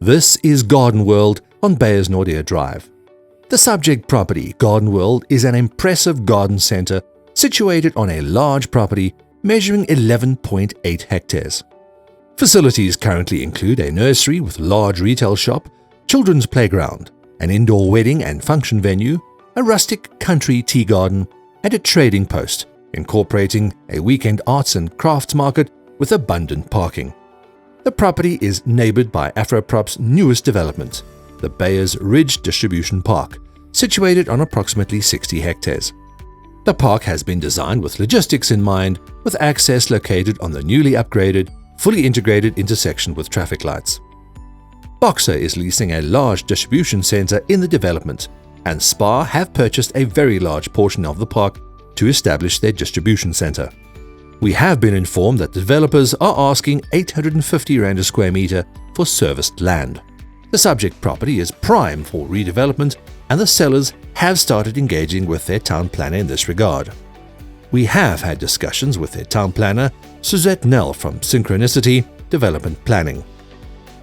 This is Garden World on Beyers Naudé Drive. The subject property, Garden World, is an impressive garden centre situated on a large property measuring 11.8 hectares. Facilities currently include a nursery with large retail shop, children's playground, an indoor wedding and function venue, a rustic country tea garden, and a trading post, incorporating a weekend arts and crafts market with abundant parking. The property is neighboured by Afroprop's newest development, the Beyers Ridge Distribution Park, situated on approximately 60 hectares. The park has been designed with logistics in mind, with access located on the newly upgraded, fully integrated intersection with traffic lights. Boxer is leasing a large distribution centre in the development, and Spar have purchased a very large portion of the park to establish their distribution centre. We have been informed that developers are asking 850 Rand a square metre for serviced land. The subject property is prime for redevelopment, and the sellers have started engaging with their town planner in this regard. We have had discussions with their town planner, Suzette Nell from Synchronicity Development Planning.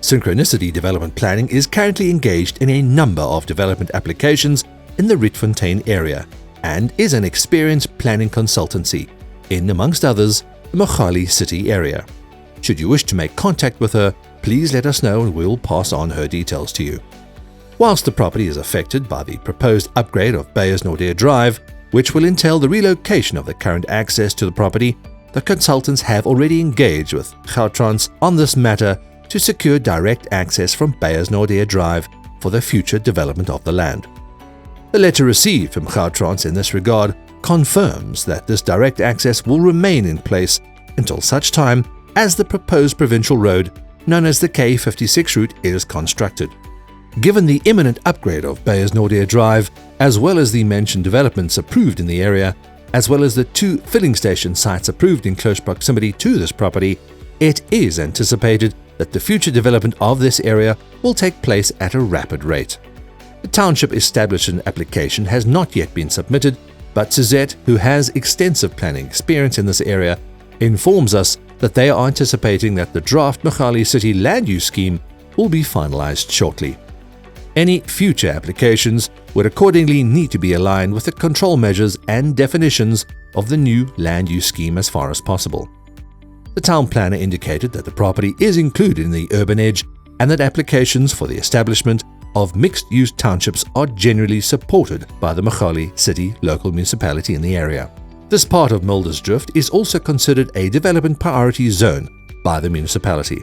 Synchronicity Development Planning is currently engaged in a number of development applications in the Rietfontein area and is an experienced planning consultancy in, amongst others, the Mogale City area. Should you wish to make contact with her, please let us know and we'll pass on her details to you. Whilst the property is affected by the proposed upgrade of Beyers Naudé Drive, which will entail the relocation of the current access to the property, the consultants have already engaged with Gautrans on this matter to secure direct access from Beyers Naudé Drive for the future development of the land. The letter received from Gautrans in this regard confirms that this direct access will remain in place until such time as the proposed provincial road, known as the K56 route, is constructed. Given the imminent upgrade of Beyers Naudé Drive, as well as the mentioned developments approved in the area, as well as the 2 filling station sites approved in close proximity to this property, it is anticipated that the future development of this area will take place at a rapid rate. The township establishment application has not yet been submitted, but Suzette, who has extensive planning experience in this area, informs us that they are anticipating that the draft Mogale City land use scheme will be finalized shortly. Any future applications would accordingly need to be aligned with the control measures and definitions of the new land use scheme as far as possible. The town planner indicated that the property is included in the urban edge and that applications for the establishment of mixed-use townships are generally supported by the Mogale City local municipality in the area. This part of Muldersdrift is also considered a development priority zone by the municipality.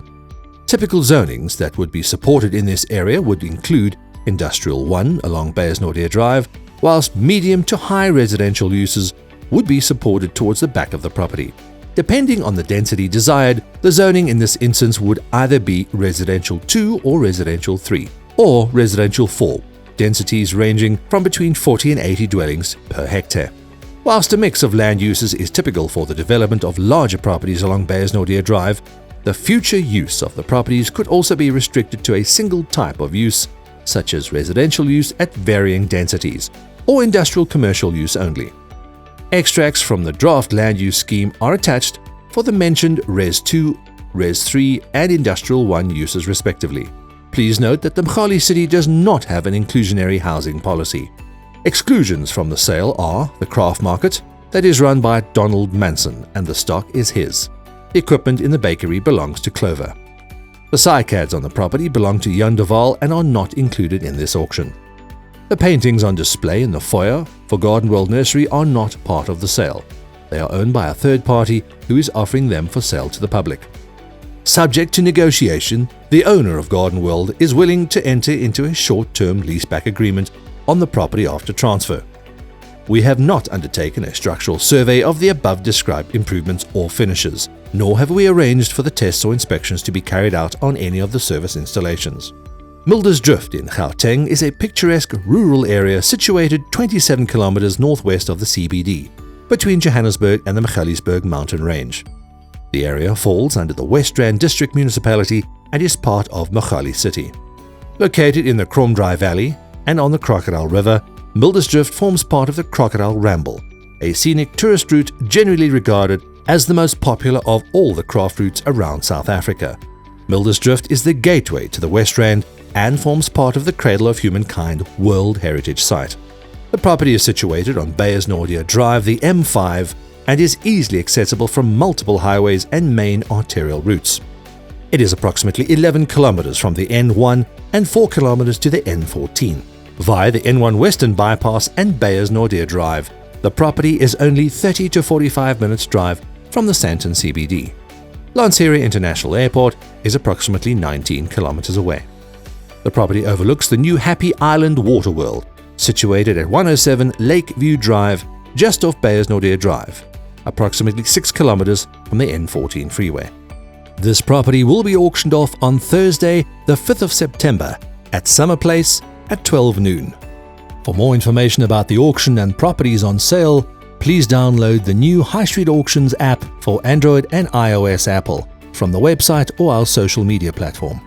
Typical zonings that would be supported in this area would include Industrial 1 along Beyers Naudé Drive, whilst medium to high residential uses would be supported towards the back of the property. Depending on the density desired, the zoning in this instance would either be Residential 2 or Residential 3, or Residential 4, densities ranging from between 40 and 80 dwellings per hectare. Whilst a mix of land uses is typical for the development of larger properties along Beyers Naudé Drive, the future use of the properties could also be restricted to a single type of use, such as residential use at varying densities, or industrial commercial use only. Extracts from the draft land use scheme are attached for the mentioned Res 2, Res 3 and Industrial 1 uses respectively. Please note that the Mogale City does not have an inclusionary housing policy. Exclusions from the sale are the craft market that is run by Donald Manson and the stock is his. The equipment in the bakery belongs to Clover. The cycads on the property belong to Jan de Waal and are not included in this auction. The paintings on display in the foyer for Garden World Nursery are not part of the sale. They are owned by a third party who is offering them for sale to the public. Subject to negotiation, the owner of Garden World is willing to enter into a short-term leaseback agreement on the property after transfer. We have not undertaken a structural survey of the above-described improvements or finishes, nor have we arranged for the tests or inspections to be carried out on any of the service installations. Muldersdrift in Gauteng is a picturesque rural area situated 27 kilometers northwest of the CBD, between Johannesburg and the Magaliesberg mountain range. The area falls under the West Rand District Municipality and is part of Mogale City. Located in the Kromdraai Valley and on the Crocodile River, Muldersdrift forms part of the Crocodile Ramble, a scenic tourist route generally regarded as the most popular of all the craft routes around South Africa. Muldersdrift is the gateway to the West Rand and forms part of the Cradle of Humankind World Heritage Site. The property is situated on Beyers Drive, the M5, and is easily accessible from multiple highways and main arterial routes. It is approximately 11 kilometers from the N1 and 4 kilometers to the N14. Via the N1 Western Bypass and Beyers Drive, the property is only 30 to 45 minutes drive from the Sandton CBD. Lanseria International Airport is approximately 19 kilometers away. The property overlooks the new Happy Island Water World, situated at 107 Lakeview Drive, just off Beyers Drive, approximately 6 kilometers from the N14 freeway. This property will be auctioned off on Thursday, the 5th of September, at Summer Place at 12 noon. For more information about the auction and properties on sale, please download the new High Street Auctions app for Android and iOS Apple from the website or our social media platform.